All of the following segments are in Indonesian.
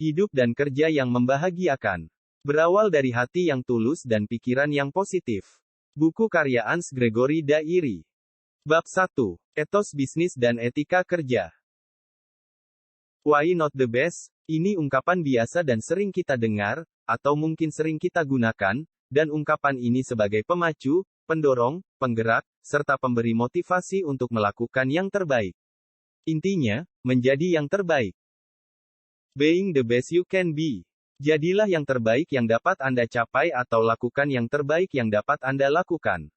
hidup dan kerja yang membahagiakan. Berawal dari hati yang tulus dan pikiran yang positif. Buku karya Hans Gregory Dairi. Bab 1. Etos bisnis dan etika kerja. Why not the best? Ini ungkapan biasa dan sering kita dengar, atau mungkin sering kita gunakan, dan ungkapan ini sebagai pemacu, pendorong, penggerak, serta pemberi motivasi untuk melakukan yang terbaik. Intinya, menjadi yang terbaik. Being the best you can be. Jadilah yang terbaik yang dapat Anda capai atau lakukan yang terbaik yang dapat Anda lakukan.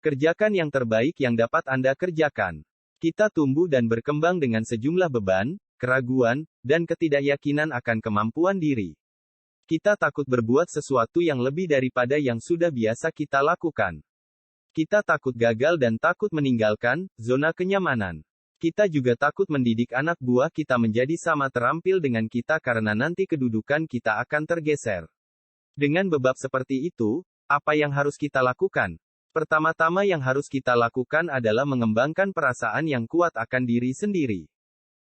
Kerjakan yang terbaik yang dapat Anda kerjakan. Kita tumbuh dan berkembang dengan sejumlah beban, keraguan, dan ketidakyakinan akan kemampuan diri. Kita takut berbuat sesuatu yang lebih daripada yang sudah biasa kita lakukan. Kita takut gagal dan takut meninggalkan zona kenyamanan. Kita juga takut mendidik anak buah kita menjadi sama terampil dengan kita karena nanti kedudukan kita akan tergeser. Dengan bebab seperti itu, apa yang harus kita lakukan? Pertama-tama yang harus kita lakukan adalah mengembangkan perasaan yang kuat akan diri sendiri.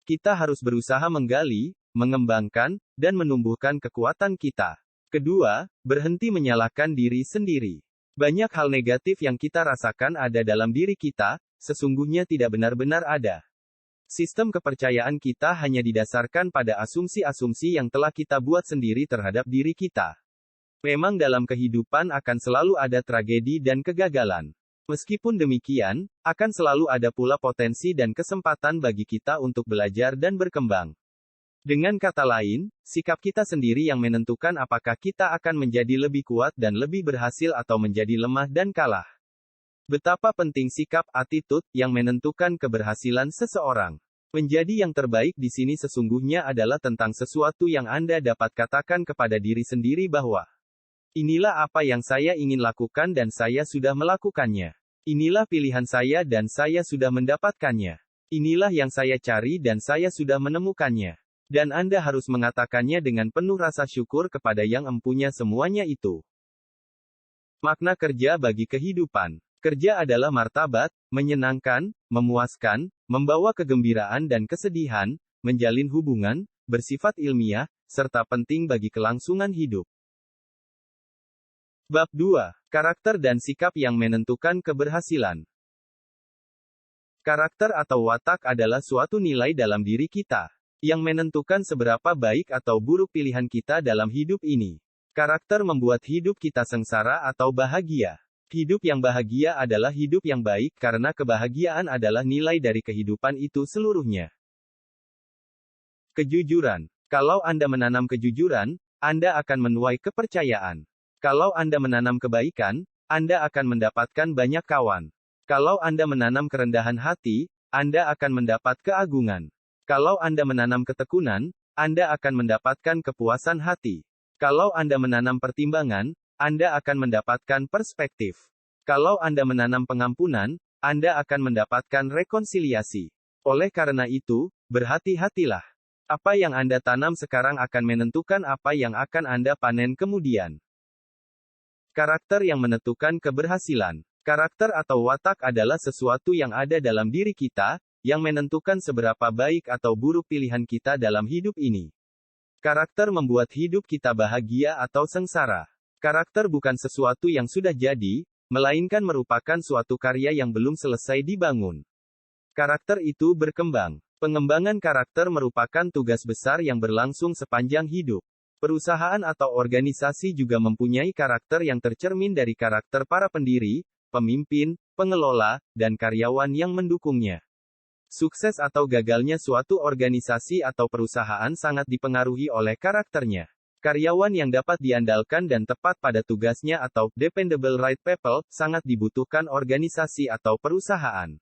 Kita harus berusaha menggali, mengembangkan, dan menumbuhkan kekuatan kita. Kedua, berhenti menyalahkan diri sendiri. Banyak hal negatif yang kita rasakan ada dalam diri kita, sesungguhnya tidak benar-benar ada. Sistem kepercayaan kita hanya didasarkan pada asumsi-asumsi yang telah kita buat sendiri terhadap diri kita. Memang dalam kehidupan akan selalu ada tragedi dan kegagalan. Meskipun demikian, akan selalu ada pula potensi dan kesempatan bagi kita untuk belajar dan berkembang. Dengan kata lain, sikap kita sendiri yang menentukan apakah kita akan menjadi lebih kuat dan lebih berhasil atau menjadi lemah dan kalah. Betapa penting sikap attitude yang menentukan keberhasilan seseorang. Menjadi yang terbaik di sini sesungguhnya adalah tentang sesuatu yang Anda dapat katakan kepada diri sendiri bahwa inilah apa yang saya ingin lakukan dan saya sudah melakukannya. Inilah pilihan saya dan saya sudah mendapatkannya. Inilah yang saya cari dan saya sudah menemukannya. Dan Anda harus mengatakannya dengan penuh rasa syukur kepada yang empunya semuanya itu. Makna kerja bagi kehidupan. Kerja adalah martabat, menyenangkan, memuaskan, membawa kegembiraan dan kesedihan, menjalin hubungan, bersifat ilmiah, serta penting bagi kelangsungan hidup. Bab 2. Karakter dan sikap yang menentukan keberhasilan. Karakter atau watak adalah suatu nilai dalam diri kita, yang menentukan seberapa baik atau buruk pilihan kita dalam hidup ini. Karakter membuat hidup kita sengsara atau bahagia. Hidup yang bahagia adalah hidup yang baik karena kebahagiaan adalah nilai dari kehidupan itu seluruhnya. Kejujuran. Kalau Anda menanam kejujuran, Anda akan menuai kepercayaan. Kalau Anda menanam kebaikan, Anda akan mendapatkan banyak kawan. Kalau Anda menanam kerendahan hati, Anda akan mendapat keagungan. Kalau Anda menanam ketekunan, Anda akan mendapatkan kepuasan hati. Kalau Anda menanam pertimbangan, Anda akan mendapatkan perspektif. Kalau Anda menanam pengampunan, Anda akan mendapatkan rekonsiliasi. Oleh karena itu, berhati-hatilah. Apa yang Anda tanam sekarang akan menentukan apa yang akan Anda panen kemudian. Karakter yang menentukan keberhasilan. Karakter atau watak adalah sesuatu yang ada dalam diri kita, yang menentukan seberapa baik atau buruk pilihan kita dalam hidup ini. Karakter membuat hidup kita bahagia atau sengsara. Karakter bukan sesuatu yang sudah jadi, melainkan merupakan suatu karya yang belum selesai dibangun. Karakter itu berkembang. Pengembangan karakter merupakan tugas besar yang berlangsung sepanjang hidup. Perusahaan atau organisasi juga mempunyai karakter yang tercermin dari karakter para pendiri, pemimpin, pengelola, dan karyawan yang mendukungnya. Sukses atau gagalnya suatu organisasi atau perusahaan sangat dipengaruhi oleh karakternya. Karyawan yang dapat diandalkan dan tepat pada tugasnya atau dependable right people sangat dibutuhkan organisasi atau perusahaan.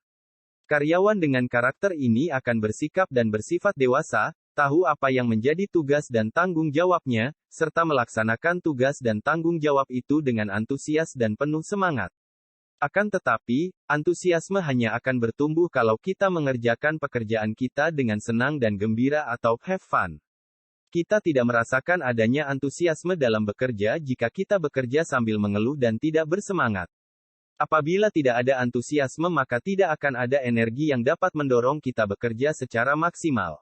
Karyawan dengan karakter ini akan bersikap dan bersifat dewasa, tahu apa yang menjadi tugas dan tanggung jawabnya, serta melaksanakan tugas dan tanggung jawab itu dengan antusias dan penuh semangat. Akan tetapi, antusiasme hanya akan bertumbuh kalau kita mengerjakan pekerjaan kita dengan senang dan gembira atau have fun. Kita tidak merasakan adanya antusiasme dalam bekerja jika kita bekerja sambil mengeluh dan tidak bersemangat. Apabila tidak ada antusiasme maka tidak akan ada energi yang dapat mendorong kita bekerja secara maksimal.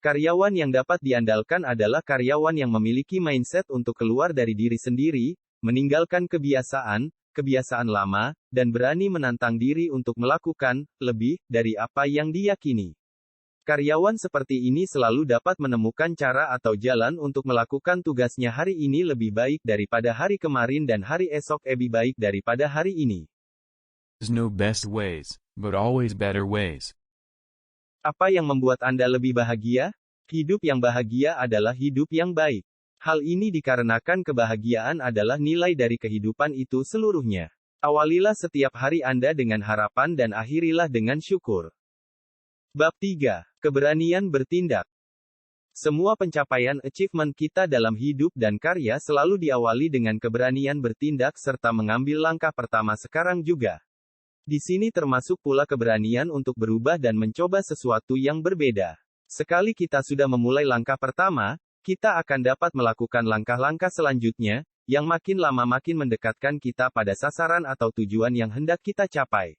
Karyawan yang dapat diandalkan adalah karyawan yang memiliki mindset untuk keluar dari diri sendiri, meninggalkan kebiasaan lama, dan berani menantang diri untuk melakukan lebih dari apa yang diyakini. Karyawan seperti ini selalu dapat menemukan cara atau jalan untuk melakukan tugasnya hari ini lebih baik daripada hari kemarin dan hari esok lebih baik daripada hari ini. There's no best ways, but always better ways. Apa yang membuat Anda lebih bahagia? Hidup yang bahagia adalah hidup yang baik. Hal ini dikarenakan kebahagiaan adalah nilai dari kehidupan itu seluruhnya. Awalilah setiap hari Anda dengan harapan dan akhirilah dengan syukur. Bab 3. Keberanian bertindak. Semua pencapaian achievement kita dalam hidup dan karya selalu diawali dengan keberanian bertindak serta mengambil langkah pertama sekarang juga. Di sini termasuk pula keberanian untuk berubah dan mencoba sesuatu yang berbeda. Sekali kita sudah memulai langkah pertama, kita akan dapat melakukan langkah-langkah selanjutnya, yang makin lama makin mendekatkan kita pada sasaran atau tujuan yang hendak kita capai.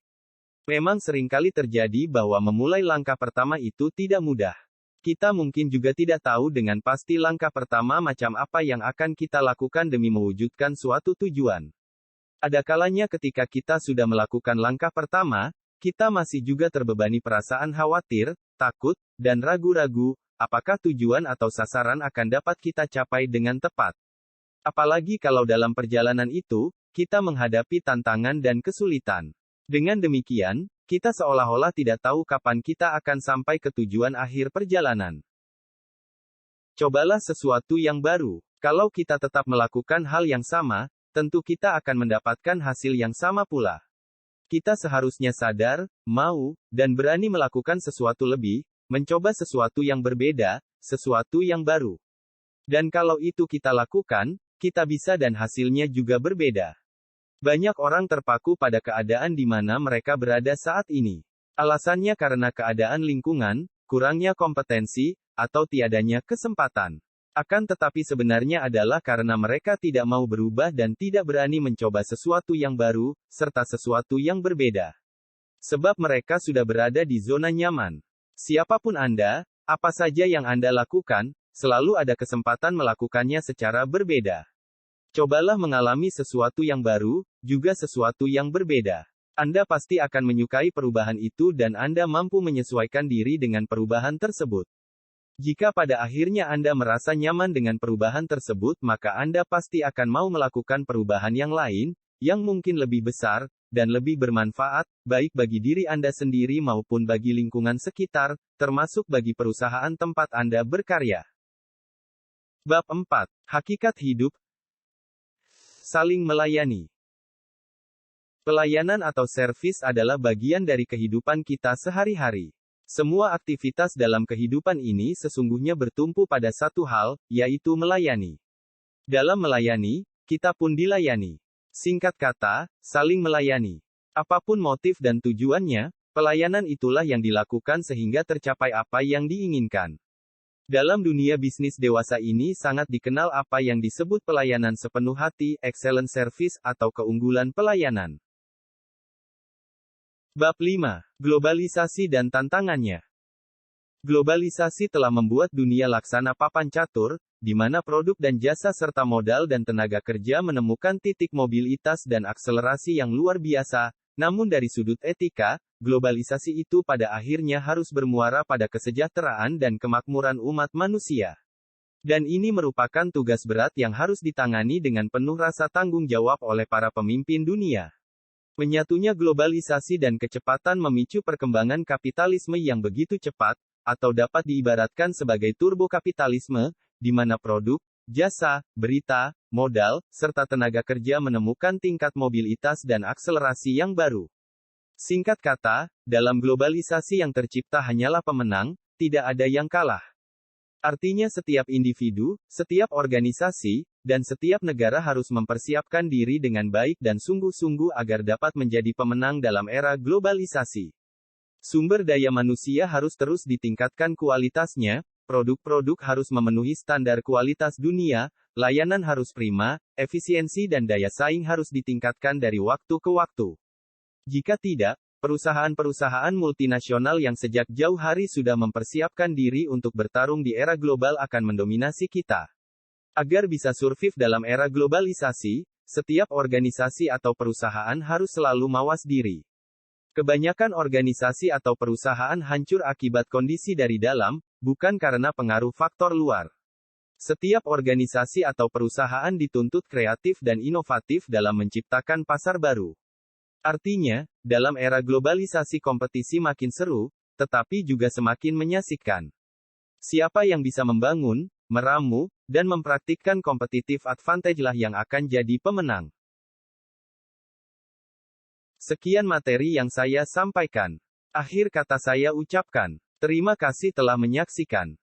Memang seringkali terjadi bahwa memulai langkah pertama itu tidak mudah. Kita mungkin juga tidak tahu dengan pasti langkah pertama macam apa yang akan kita lakukan demi mewujudkan suatu tujuan. Ada kalanya ketika kita sudah melakukan langkah pertama, kita masih juga terbebani perasaan khawatir, takut, dan ragu-ragu, apakah tujuan atau sasaran akan dapat kita capai dengan tepat. Apalagi kalau dalam perjalanan itu, kita menghadapi tantangan dan kesulitan. Dengan demikian, kita seolah-olah tidak tahu kapan kita akan sampai ke tujuan akhir perjalanan. Cobalah sesuatu yang baru. Kalau kita tetap melakukan hal yang sama, tentu kita akan mendapatkan hasil yang sama pula. Kita seharusnya sadar, mau, dan berani melakukan sesuatu lebih, mencoba sesuatu yang berbeda, sesuatu yang baru. Dan kalau itu kita lakukan, kita bisa dan hasilnya juga berbeda. Banyak orang terpaku pada keadaan di mana mereka berada saat ini. Alasannya karena keadaan lingkungan, kurangnya kompetensi, atau tiadanya kesempatan. Akan tetapi sebenarnya adalah karena mereka tidak mau berubah dan tidak berani mencoba sesuatu yang baru, serta sesuatu yang berbeda. Sebab mereka sudah berada di zona nyaman. Siapapun Anda, apa saja yang Anda lakukan, selalu ada kesempatan melakukannya secara berbeda. Cobalah mengalami sesuatu yang baru, juga sesuatu yang berbeda. Anda pasti akan menyukai perubahan itu dan Anda mampu menyesuaikan diri dengan perubahan tersebut. Jika pada akhirnya Anda merasa nyaman dengan perubahan tersebut, maka Anda pasti akan mau melakukan perubahan yang lain, yang mungkin lebih besar, dan lebih bermanfaat, baik bagi diri Anda sendiri maupun bagi lingkungan sekitar, termasuk bagi perusahaan tempat Anda berkarya. Bab 4. Hakikat hidup. Saling melayani. Pelayanan atau servis adalah bagian dari kehidupan kita sehari-hari. Semua aktivitas dalam kehidupan ini sesungguhnya bertumpu pada satu hal, yaitu melayani. Dalam melayani, kita pun dilayani. Singkat kata, saling melayani. Apapun motif dan tujuannya, pelayanan itulah yang dilakukan sehingga tercapai apa yang diinginkan. Dalam dunia bisnis dewasa ini sangat dikenal apa yang disebut pelayanan sepenuh hati, excellent service, atau keunggulan pelayanan. Bab 5. Globalisasi dan tantangannya. Globalisasi telah membuat dunia laksana papan catur, di mana produk dan jasa serta modal dan tenaga kerja menemukan titik mobilitas dan akselerasi yang luar biasa, namun dari sudut etika, globalisasi itu pada akhirnya harus bermuara pada kesejahteraan dan kemakmuran umat manusia. Dan ini merupakan tugas berat yang harus ditangani dengan penuh rasa tanggung jawab oleh para pemimpin dunia. Menyatunya globalisasi dan kecepatan memicu perkembangan kapitalisme yang begitu cepat, atau dapat diibaratkan sebagai turbokapitalisme, di mana produk, jasa, berita, modal, serta tenaga kerja menemukan tingkat mobilitas dan akselerasi yang baru. Singkat kata, dalam globalisasi yang tercipta hanyalah pemenang, tidak ada yang kalah. Artinya setiap individu, setiap organisasi, dan setiap negara harus mempersiapkan diri dengan baik dan sungguh-sungguh agar dapat menjadi pemenang dalam era globalisasi. Sumber daya manusia harus terus ditingkatkan kualitasnya, produk-produk harus memenuhi standar kualitas dunia, layanan harus prima, efisiensi dan daya saing harus ditingkatkan dari waktu ke waktu. Jika tidak, Perusahaan-perusahaan multinasional yang sejak jauh hari sudah mempersiapkan diri untuk bertarung di era global akan mendominasi kita. Agar bisa survive dalam era globalisasi, setiap organisasi atau perusahaan harus selalu mawas diri. Kebanyakan organisasi atau perusahaan hancur akibat kondisi dari dalam, bukan karena pengaruh faktor luar. Setiap organisasi atau perusahaan dituntut kreatif dan inovatif dalam menciptakan pasar baru. Artinya, dalam era globalisasi kompetisi makin seru, tetapi juga semakin menyaksikan. Siapa yang bisa membangun, meramu, dan mempraktikkan competitive advantage lah yang akan jadi pemenang. Sekian materi yang saya sampaikan. Akhir kata saya ucapkan, terima kasih telah menyaksikan.